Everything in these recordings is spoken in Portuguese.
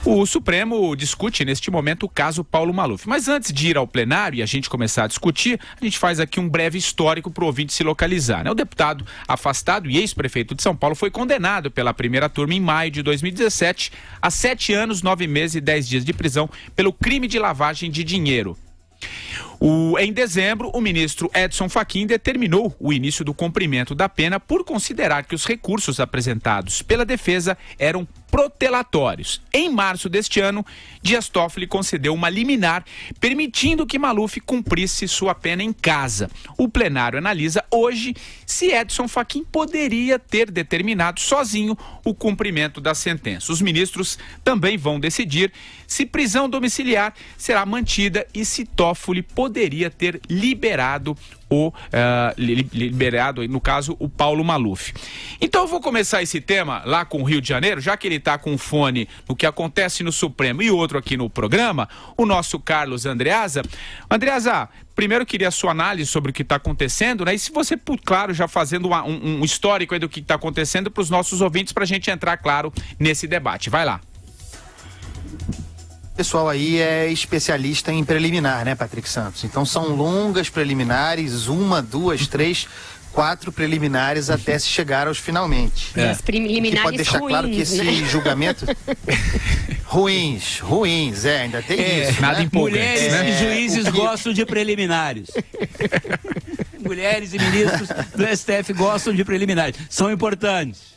O Supremo discute neste momento o caso Paulo Maluf. Mas antes de ir ao plenário e a gente começar a discutir, a gente faz aqui um breve histórico para o ouvinte se localizar, né? O deputado afastado e ex-prefeito de São Paulo foi condenado pela primeira turma em maio de 2017 a 7 anos, 9 meses e 10 dias de prisão pelo crime de lavagem de dinheiro. Em dezembro, o ministro Edson Fachin determinou o início do cumprimento da pena por considerar que os recursos apresentados pela defesa eram protelatórios. Em março deste ano, Dias Toffoli concedeu uma liminar permitindo que Maluf cumprisse sua pena em casa. O plenário analisa hoje se Edson Fachin poderia ter determinado sozinho o cumprimento da sentença. Os ministros também vão decidir se prisão domiciliar será mantida e se Toffoli poderia ter liberado no caso, o Paulo Maluf. Então eu vou começar esse tema lá com o Rio de Janeiro, já que ele está com um fone no que acontece no Supremo e outro aqui no programa, o nosso Carlos Andreasa. Andreasa, primeiro queria a sua análise sobre o que está acontecendo, né? E se você, claro, já fazendo um histórico aí do que está acontecendo para os nossos ouvintes, para a gente entrar, claro, nesse debate. Vai lá. O pessoal aí é especialista em preliminar, né, Patrick Santos? Então são longas preliminares, 1, 2, 3, 4 preliminares até se chegar aos finalmente. E as preliminares pode deixar ruins, claro que esse julgamento... ruins, ainda tem isso, nada né? empolgante. Mulheres e juízes gostam de preliminares. Mulheres e ministros do STF gostam de preliminares. São importantes.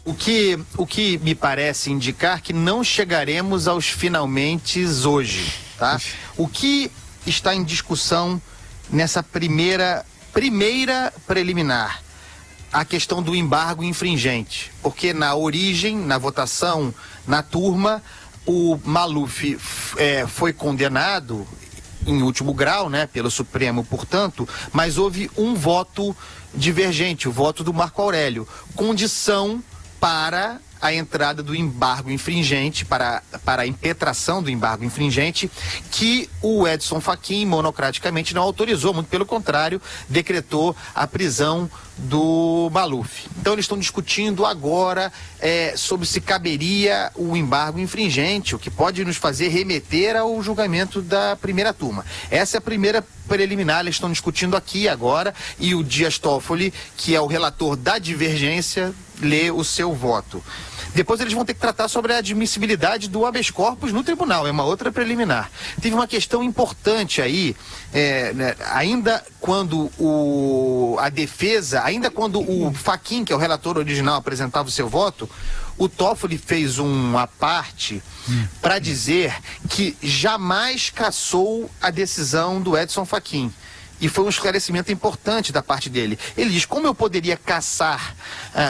O que me parece indicar que não chegaremos aos finalmente hoje, tá? O que está em discussão nessa primeira preliminar? A questão do embargo infringente. Porque na origem, na votação, na turma, o Maluf foi condenado em último grau, né, pelo Supremo, portanto, mas houve um voto divergente, o voto do Marco Aurélio. Condição para a entrada do embargo infringente, para a impetração do embargo infringente, que o Edson Fachin monocraticamente não autorizou, muito pelo contrário, decretou a prisão do Maluf. Então eles estão discutindo agora sobre se caberia o embargo infringente, o que pode nos fazer remeter ao julgamento da primeira turma. Essa é a primeira preliminar, eles estão discutindo aqui agora, e o Dias Toffoli, que é o relator da divergência, lê o seu voto. Depois eles vão ter que tratar sobre a admissibilidade do habeas corpus no tribunal, é uma outra preliminar. Teve uma questão importante aí, né, ainda quando a defesa, ainda quando o Fachin, que é o relator original, apresentava o seu voto, o Toffoli fez uma parte para dizer que jamais cassou a decisão do Edson Fachin. E foi um esclarecimento importante da parte dele. Ele diz, como eu poderia cassar,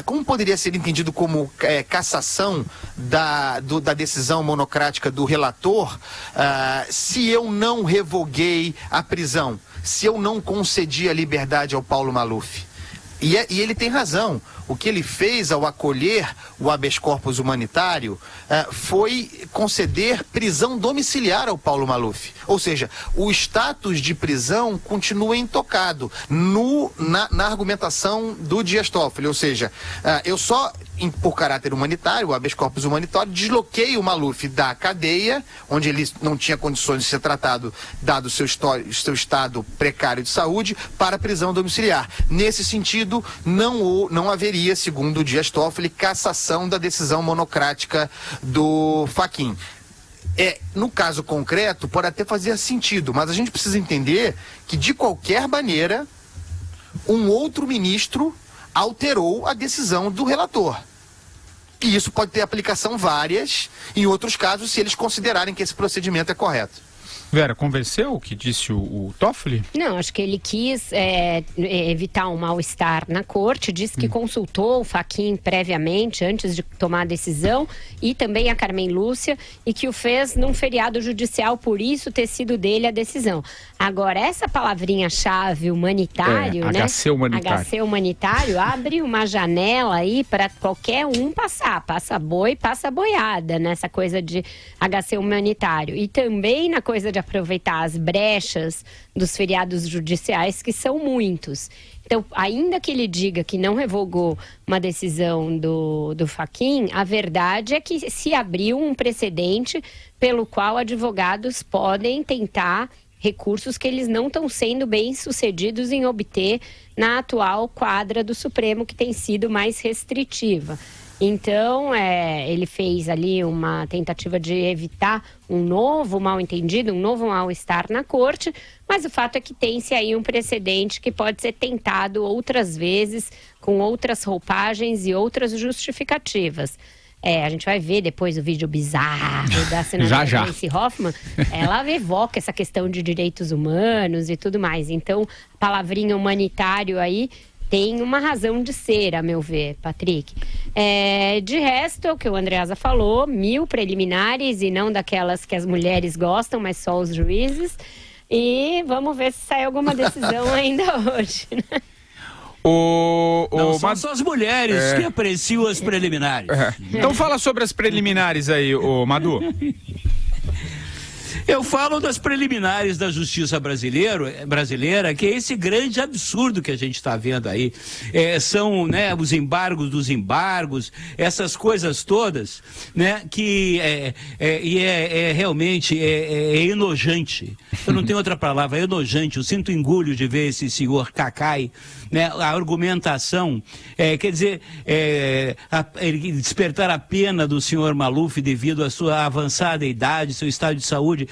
como poderia ser entendido como cassação da decisão monocrática do relator, se eu não revoguei a prisão, se eu não concedi a liberdade ao Paulo Maluf. E ele tem razão. O que ele fez ao acolher o habeas corpus humanitário foi conceder prisão domiciliar ao Paulo Maluf. Ou seja, o status de prisão continua intocado na argumentação do Dias Toffoli. Ou seja, eu só, por caráter humanitário, o habeas corpus humanitário, desloquei o Maluf da cadeia, onde ele não tinha condições de ser tratado, dado o seu estado precário de saúde, para a prisão domiciliar. Nesse sentido, não haveria, segundo o Dias Toffoli, cassação da decisão monocrática do Fachin. No caso concreto, pode até fazer sentido, mas a gente precisa entender que, de qualquer maneira, um outro ministro alterou a decisão do relator. E isso pode ter aplicação várias em outros casos, se eles considerarem que esse procedimento é correto. Vera, convenceu o que disse o Toffoli? Não, acho que ele quis evitar um mal-estar na corte, disse que consultou o Fachin previamente, antes de tomar a decisão, e também a Carmen Lúcia, e que o fez num feriado judicial, por isso ter sido dele a decisão. Agora, essa palavrinha-chave, humanitário, né? HC humanitário. HC humanitário, abre uma janela aí para qualquer um passar. Passa boi, passa boiada, nessa coisa de HC humanitário. E também na coisa de aproveitar as brechas dos feriados judiciais, que são muitos. Então, ainda que ele diga que não revogou uma decisão do Fachin, a verdade é que se abriu um precedente pelo qual advogados podem tentar recursos que eles não estão sendo bem sucedidos em obter na atual quadra do Supremo, que tem sido mais restritiva. Então, ele fez ali uma tentativa de evitar um novo mal-entendido, um novo mal-estar na corte, mas o fato é que tem-se aí um precedente que pode ser tentado outras vezes, com outras roupagens e outras justificativas. A gente vai ver depois o vídeo bizarro da senadora Gleisi Hoffmann. Ela evoca essa questão de direitos humanos e tudo mais. Então, a palavrinha humanitário aí tem uma razão de ser, a meu ver, Patrick. De resto, é o que o Andreasa falou, 1000 preliminares e não daquelas que as mulheres gostam, mas só os juízes. E vamos ver se sai alguma decisão ainda hoje, né? Não são só as mulheres que apreciam as preliminares. Então fala sobre as preliminares aí, Madu. Eu falo das preliminares da justiça brasileira, que é esse grande absurdo que a gente está vendo aí. São, né, os embargos dos embargos, essas coisas todas, né, que realmente enojante. Eu não tenho outra palavra, é enojante. Eu sinto engulho de ver esse senhor Cacai, né, a argumentação, quer dizer, ele despertar a pena do senhor Maluf devido à sua avançada idade, seu estado de saúde.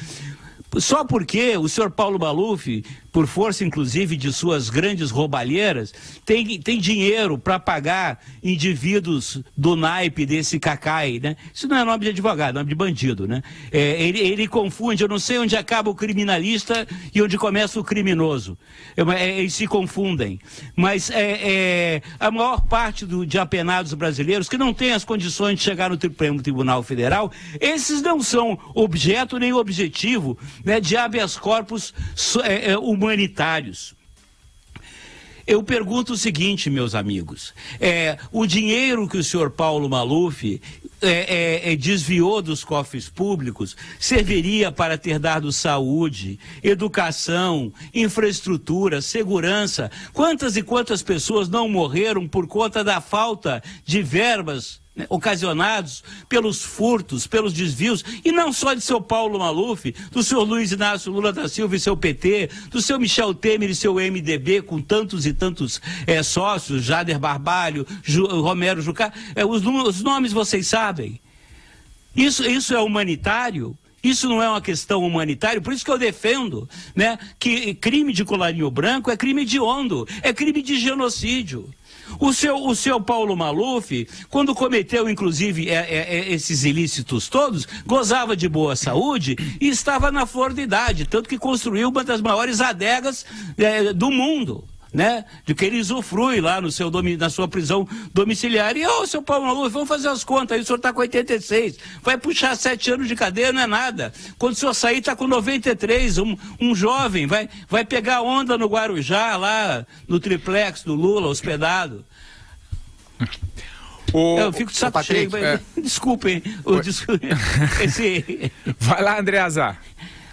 Só porque o senhor Paulo Maluf, por força inclusive de suas grandes roubalheiras, tem dinheiro para pagar indivíduos do naipe desse Cacai, né? Isso não é nome de advogado, é nome de bandido, né? Ele confunde, eu não sei onde acaba o criminalista e onde começa o criminoso. Eles se confundem. Mas a maior parte de apenados brasileiros que não têm as condições de chegar no Supremo Tribunal Federal, esses não são objeto nem objetivo, né, de habeas corpus humanitários. Eu pergunto o seguinte, meus amigos, o dinheiro que o senhor Paulo Maluf desviou dos cofres públicos serviria para ter dado saúde, educação, infraestrutura, segurança. Quantas e quantas pessoas não morreram por conta da falta de verbas, né, ocasionados pelos furtos, pelos desvios, e não só de seu Paulo Maluf, do senhor Luiz Inácio Lula da Silva e seu PT, do seu Michel Temer e seu MDB, com tantos e tantos sócios, Jader Barbalho, Romero Jucá, os nomes vocês sabem. Isso é humanitário? Isso não é uma questão humanitária, por isso que eu defendo, né, que crime de colarinho branco é crime hediondo, é crime de genocídio. O seu Paulo Maluf, quando cometeu, inclusive, esses ilícitos todos, gozava de boa saúde e estava na flor da idade, tanto que construiu uma das maiores adegas do mundo, né? De que ele usufrui lá na sua prisão domiciliar. E, seu Paulo Maluf, vamos fazer as contas aí, o senhor está com 86, vai puxar 7 anos de cadeia, não é nada. Quando o senhor sair, está com 93, um jovem, vai pegar onda no Guarujá, lá no triplex do Lula, hospedado. Eu fico de saco cheio, desculpem. Vai lá, Andreasa.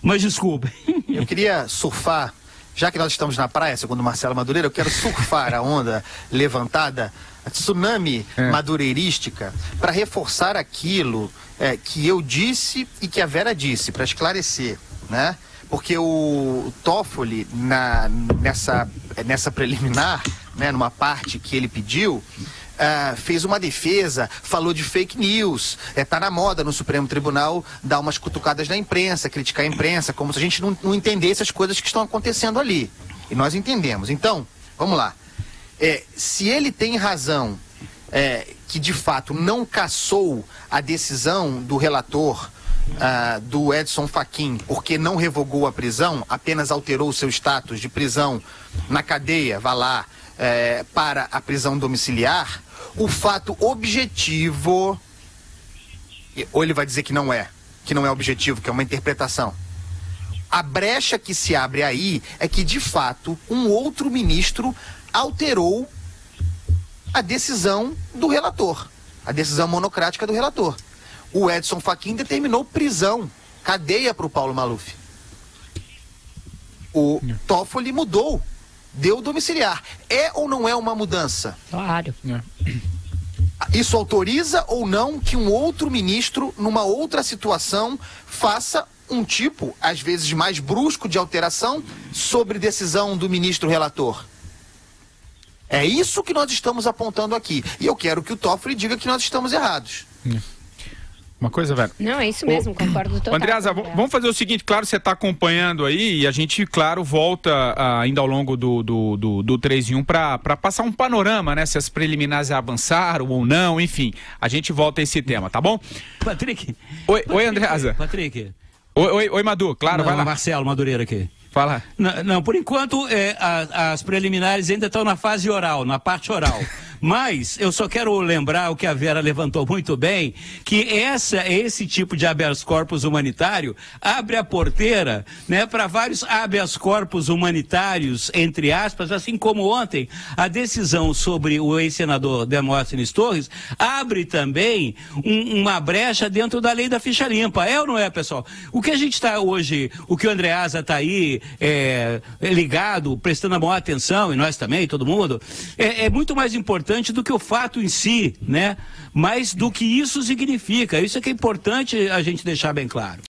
Mas desculpem. Eu queria surfar. Já que nós estamos na praia, segundo Marcelo Madureira, eu quero surfar a onda levantada, a tsunami madureirística, para reforçar aquilo que eu disse e que a Vera disse, para esclarecer, né? Porque o Toffoli, nessa preliminar, né, numa parte que ele pediu, fez uma defesa, falou de fake news, tá na moda no Supremo Tribunal dar umas cutucadas na imprensa, criticar a imprensa, como se a gente não entendesse as coisas que estão acontecendo ali. E nós entendemos. Então, vamos lá. Se ele tem razão, que de fato não cassou a decisão do relator, do Edson Fachin, porque não revogou a prisão, apenas alterou o seu status de prisão na cadeia, vá lá, para a prisão domiciliar, o fato objetivo, ou ele vai dizer que não é objetivo, que é uma interpretação. A brecha que se abre aí é que, de fato, um outro ministro alterou a decisão do relator, a decisão monocrática do relator. O Edson Fachin determinou prisão, cadeia para o Paulo Maluf. O Toffoli mudou deu domiciliar. É ou não é uma mudança? Claro. Isso autoriza ou não que um outro ministro, numa outra situação, faça um tipo, às vezes mais brusco, de alteração sobre decisão do ministro relator? É isso que nós estamos apontando aqui. E eu quero que o Toffoli diga que nós estamos errados. Uma coisa, velho. Não, é isso mesmo, concordo total. Andreasa, vamos fazer o seguinte, claro, você está acompanhando aí e a gente, claro, volta ainda ao longo do 3 em 1 para passar um panorama, né? Se as preliminares avançaram ou não, enfim. A gente volta a esse tema, tá bom? Patrick. Oi, Andreasa. Patrick. Oi, Madu, claro, Não, vai lá. Marcelo Madureira aqui. Fala. Não, por enquanto, as preliminares ainda estão na fase oral, na parte oral. Mas eu só quero lembrar o que a Vera levantou muito bem, que esse tipo de habeas corpus humanitário abre a porteira, né, para vários habeas corpus humanitários, entre aspas, assim como ontem a decisão sobre o ex-senador Demóstenes Torres abre também uma brecha dentro da lei da ficha limpa. É ou não é, pessoal? O que a gente está hoje, o que o Andreasa está aí ligado, prestando a maior atenção, e nós também, todo mundo, é muito mais importante do que o fato em si, né? Mas do que isso significa. Isso é que é importante a gente deixar bem claro.